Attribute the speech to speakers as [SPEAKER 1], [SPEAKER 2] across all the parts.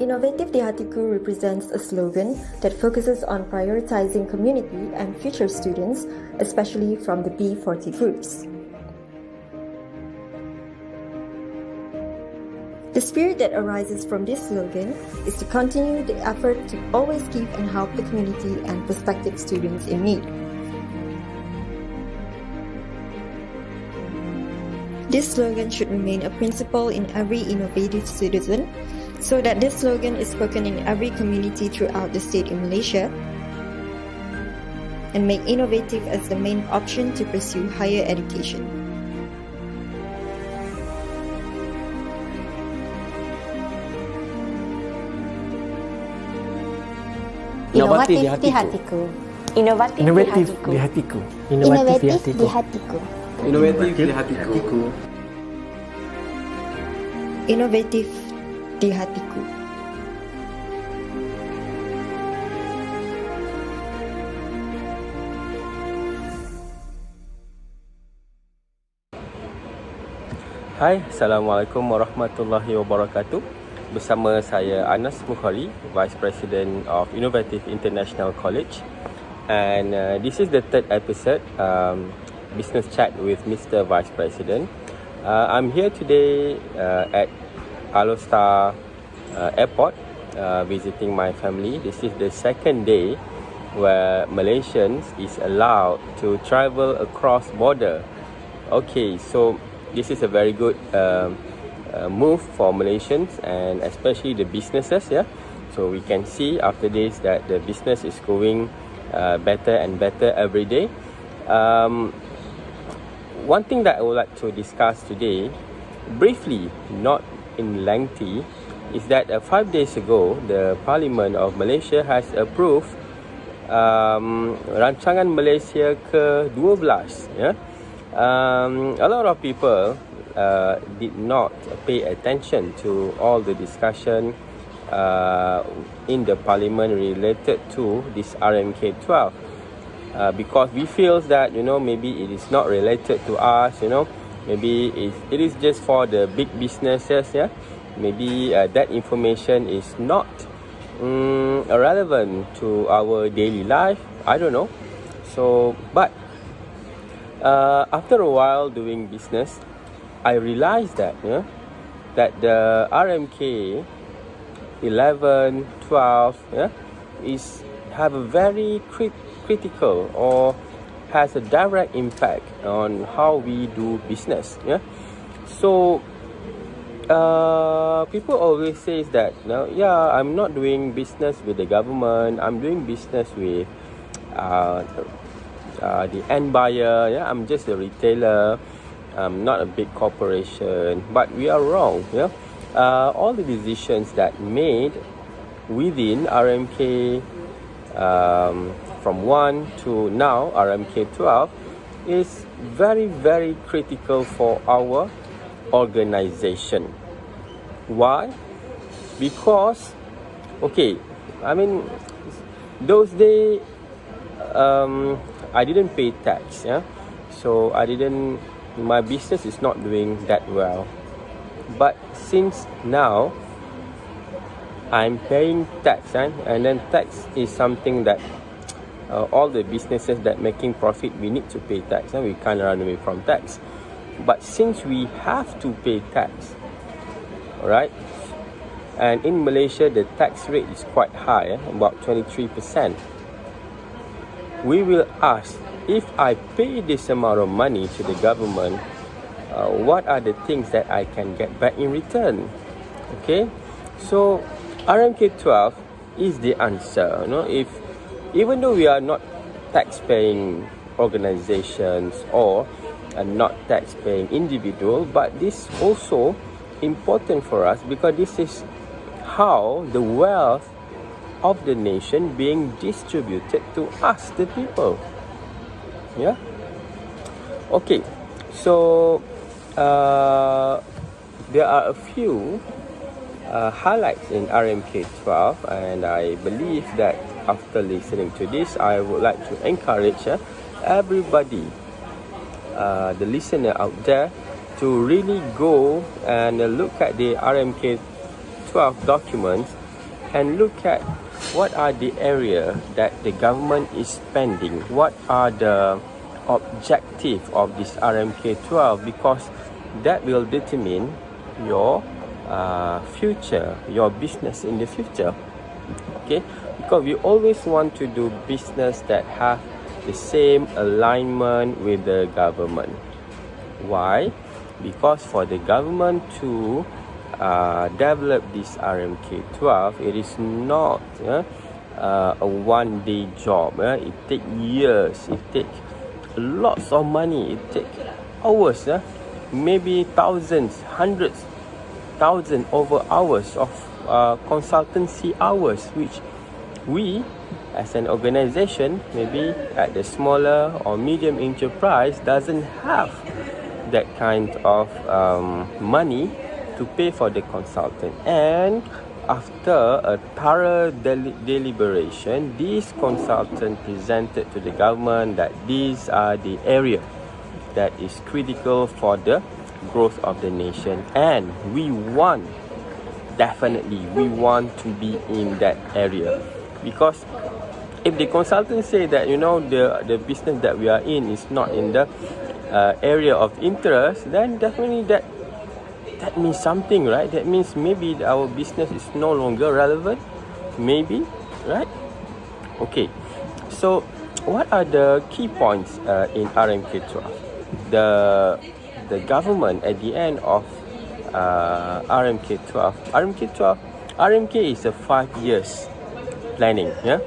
[SPEAKER 1] Innovative di Hatiku represents a slogan that focuses on prioritizing community and future students, especially from the B40 groups. The spirit that arises from this slogan is to continue the effort to always give and help the community and prospective students in need. This slogan should remain a principle in every innovative citizen, so that this slogan is spoken in every community throughout the state in Malaysia, and make innovative as the main option to pursue higher education.
[SPEAKER 2] Inovatif di hatiku. Inovatif di hatiku.
[SPEAKER 3] Inovatif di hatiku.
[SPEAKER 2] Inovatif di hatiku.
[SPEAKER 1] Innovative di hatiku.
[SPEAKER 4] Hai, Assalamualaikum warahmatullahi wabarakatuh. Bersama saya Anas Bukhori, Vice President of Innovative International College, and this is the third episode, Business Chat with Mr. Vice President. I'm here today at Alostar Airport, visiting my family. This is the second day where Malaysians is allowed to travel across border. Okay, so this is a very good move for Malaysians and especially the businesses. Yeah, so we can see after this that the business is going better and better every day. One thing that I would like to discuss today, briefly, not in lengthy, is that 5 days ago the Parliament of Malaysia has approved rancangan Malaysia ke-12. Yeah, a lot of people did not pay attention to all the discussion in the Parliament related to this RMK 12. Because we feel that, you know, maybe it is not related to us, you know, maybe it is just for the big businesses. Yeah, maybe that information is not relevant to our daily life. I don't know. So, but after a while doing business, I realized that, you know, that the RMK 11, 12, yeah, have a very critical or has a direct impact on how we do business. Yeah, so people always say that, no, yeah, I'm not doing business with the government. I'm doing business with the end buyer. Yeah, I'm just a retailer. I'm not a big corporation. But we are wrong. Yeah, all the decisions that made within RMK from 1 to now RMK 12 is very, very critical for our organization. Why? Because, okay, I mean, those days, I didn't pay tax, yeah. So my business is not doing that well. But since now, I'm paying tax, and then tax is something that all the businesses that making profit, we need to pay tax, and we can't run away from tax. But since we have to pay tax, alright, and in Malaysia the tax rate is quite high, about 23%. We will ask, if I pay this amount of money to the government, what are the things that I can get back in return? Okay, so RMK12 is the answer. If even though we are not tax-paying organizations or not tax-paying individual, but this also important for us because this is how the wealth of the nation being distributed to us, the people. Yeah. Okay. So there are a few highlights in RMK12, and I believe that after listening to this, I would like to encourage everybody, the listener out there, to really go and look at the RMK12 documents and look at what are the area that the government is spending, what are the objective of this RMK12, because that will determine your future, your business in the future. Okay, because we always want to do business that have the same alignment with the government. Why? Because for the government to develop this RMK12, it is not a one-day job. It takes years, it takes lots of money, it takes hours, maybe thousands, hundreds, thousands over hours of consultancy hours, which we as an organization, maybe at the smaller or medium enterprise, doesn't have that kind of money to pay for the consultant. And after a thorough deliberation, this consultant presented to the government that these are the area that is critical for the growth of the nation, and we want, definitely we want to be in that area. Because if the consultant say that the business that we are in is not in the area of interest, then definitely that means something, right? That means maybe our business is no longer relevant, maybe, right? Okay, so what are the key points in RMK12? The government at the end of RMK is a 5 years planning, yeah.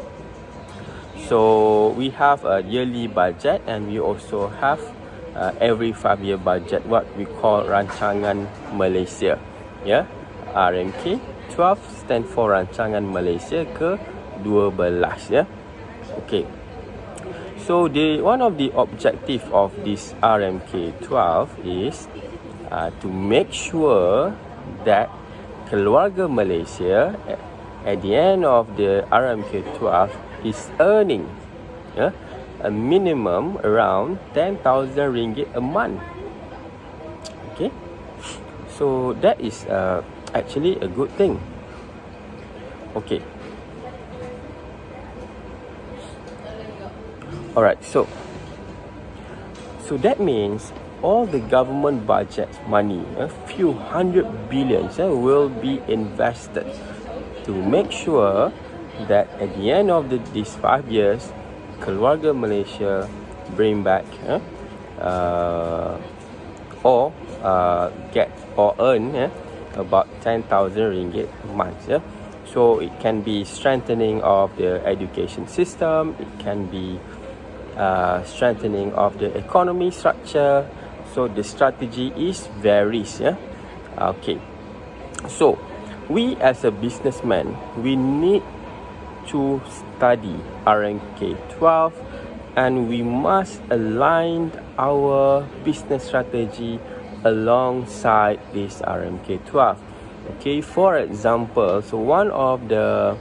[SPEAKER 4] So we have a yearly budget, and we also have every 5-year budget, what we call Rancangan Malaysia, yeah. RMK 12 stand for Rancangan Malaysia ke-12, yeah. Okay, so one of the objective of this RMK 12 is to make sure that keluarga Malaysia at the end of the RMK 12 is earning a minimum around 10,000 ringgit a month. Okay, so that is actually a good thing. Okay, alright, so that means all the government budget money, a few hundred billions, will be invested to make sure that at the end of these 5 years, keluarga Malaysia bring back or get or earn about 10,000 ringgit a month. Yeah? So it can be strengthening of the education system, it can be strengthening of the economy structure. So the strategy is varies. Yeah? Okay, so we as a businessman, we need to study RMK 12 and we must align our business strategy alongside this RMK12. Okay, for example, so one of the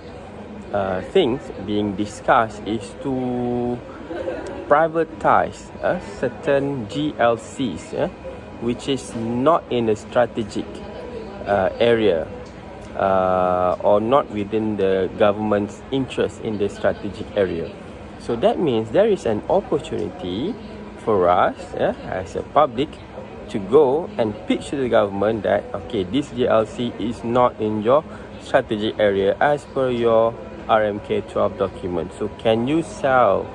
[SPEAKER 4] things being discussed is to privatize certain GLCs, which is not in a strategic area or not within the government's interest in the strategic area. So that means there is an opportunity for us as a public to go and pitch to the government that, okay, this GLC is not in your strategic area as per your RMK12 document. So can you sell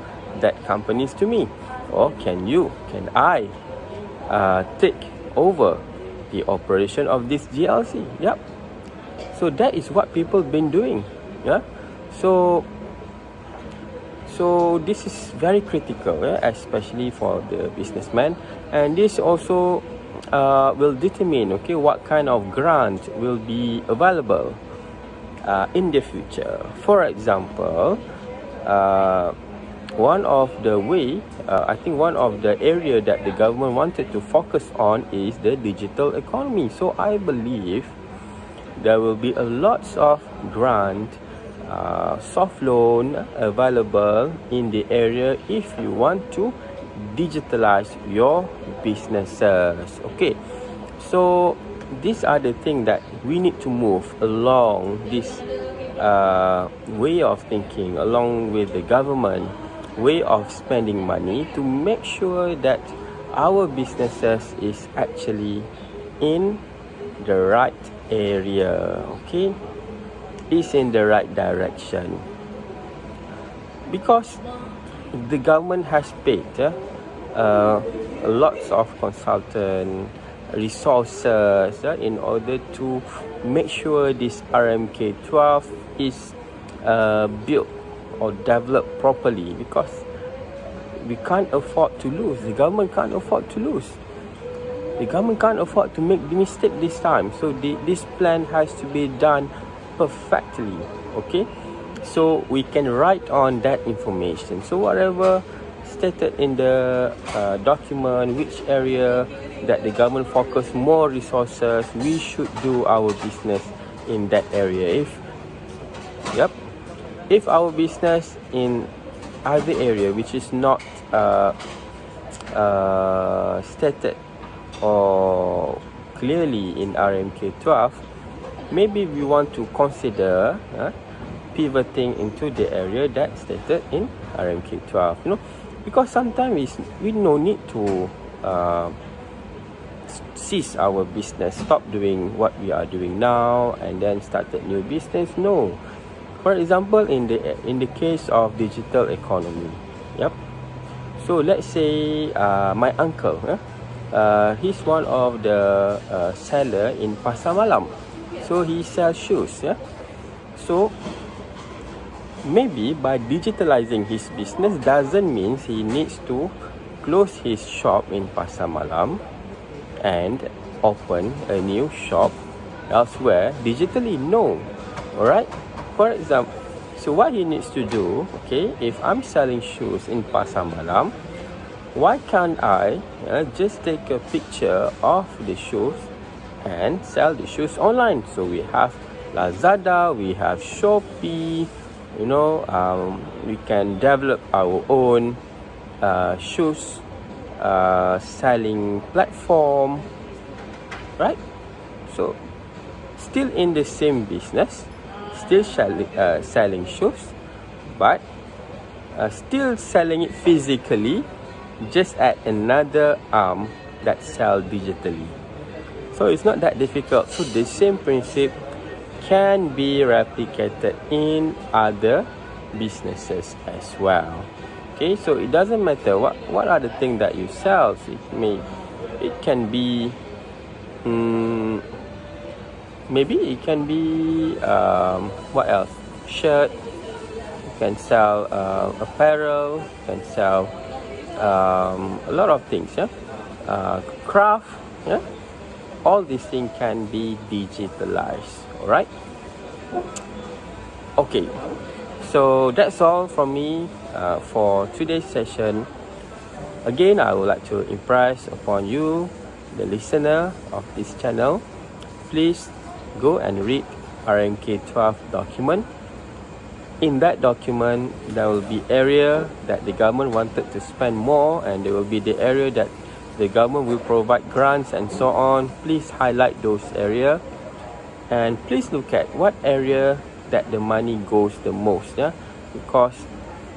[SPEAKER 4] that companies to me? Or can I take over the operation of this GLC? Yep. So that is what people been doing. Yeah. So this is very critical, especially for the businessman, and this also will determine, okay, what kind of grant will be available in the future. For example, one of the way, I think one of the area that the government wanted to focus on is the digital economy. So I believe there will be a lots of grant, soft loan available in the area if you want to digitalize your businesses. Okay, so these are the things that we need to move along this way of thinking, along with the government way of spending money, to make sure that our businesses is actually in the right area. Okay, is in the right direction, because the government has paid lots of consultant resources in order to make sure this RMK12 is built or developed properly, because we can't afford to lose. The government can't afford to lose. The government can't afford to make the mistake this time. So this plan has to be done perfectly. Okay, so we can write on that information. So whatever stated in the document, which area that the government focus more resources, we should do our business in that area. If our business in other area which is not stated or clearly in RMK12, maybe we want to consider pivoting into the area that stated in RMK12. You know, because sometimes we no need to cease our business, stop doing what we are doing now, and then started new business. No. For example, in the case of digital economy, yep. So let's say my uncle, he's one of the seller in Pasar Malam. So he sells shoes, yeah. So maybe by digitalizing his business doesn't mean he needs to close his shop in Pasar Malam and open a new shop elsewhere digitally. No. Alright. For example, so what he needs to do, okay, if I'm selling shoes in Pasar Malam, why can't I just take a picture of the shoes and sell the shoes online? So we have Lazada, we have Shopee, you know, we can develop our own shoes selling platform, right? So still in the same business, still selling shoes, but still selling it physically, just at another arm that sell digitally. So it's not that difficult. So the same principle can be replicated in other businesses as well. Okay, so it doesn't matter what are the things that you sell. It can be maybe it can be what else? Shirt. You can sell apparel. You can sell a lot of things. Yeah, craft. Yeah, all these things can be digitalized. All right. Okay. So that's all from me for today's session. Again, I would like to impress upon you, the listener of this channel, please go and read RMK 12 document. In that document, there will be area that the government wanted to spend more, and there will be the area that the government will provide grants and so on. Please highlight those areas, and please look at what area that the money goes the most, yeah, because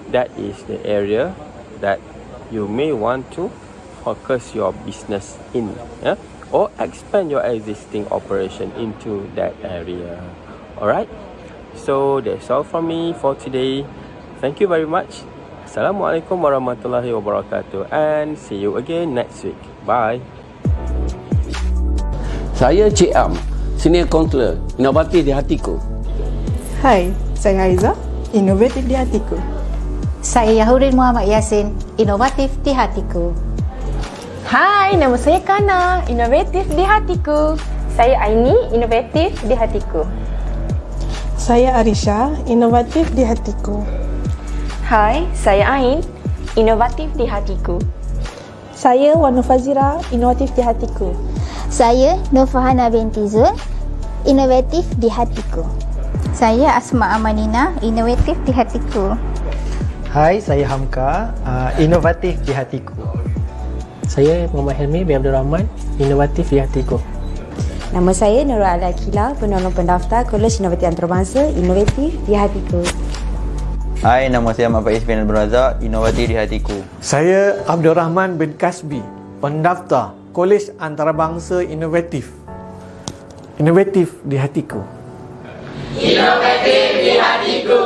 [SPEAKER 4] that is the area that you may want to focus your business in, yeah, or expand your existing operation into that area. Alright, so that's all from me for today. Thank you very much. Assalamualaikum warahmatullahi wabarakatuh, and see you again next week. Bye.
[SPEAKER 2] Saya Cik Am, Senior Counselor, inovatif di hatiku.
[SPEAKER 5] Hai, saya Aiza, inovatif di hatiku.
[SPEAKER 3] Saya Yahurin Muhammad Yasin, inovatif di hatiku.
[SPEAKER 6] Hai, nama saya Kana, inovatif di hatiku. Saya Aini, inovatif di hatiku.
[SPEAKER 5] Saya Arisha, inovatif di hatiku.
[SPEAKER 6] Hai, saya Ain, inovatif di hatiku.
[SPEAKER 5] Saya Wanu Fazira, inovatif di hatiku.
[SPEAKER 3] Saya Nurfahana binti Zul, inovatif di hatiku. Saya Asma Amanina, inovatif di hatiku.
[SPEAKER 7] Hai, saya Hamka, inovatif di hatiku.
[SPEAKER 8] Saya Muhammad Helmi bin Abdul Rahman, inovatif di hatiku.
[SPEAKER 9] Nama saya Nurul Al-Akila, penolong pendaftar Kolej Inovatif Antarabangsa, inovatif di hatiku.
[SPEAKER 10] Hai, nama saya Ahmad Faiz bin Abdul Razak, inovatif di hatiku.
[SPEAKER 11] Saya Abdul Rahman bin Kasbi, pendaftar Kolej Antarabangsa Inovatif. Inovatif di hatiku.
[SPEAKER 12] Inovatif di hatiku.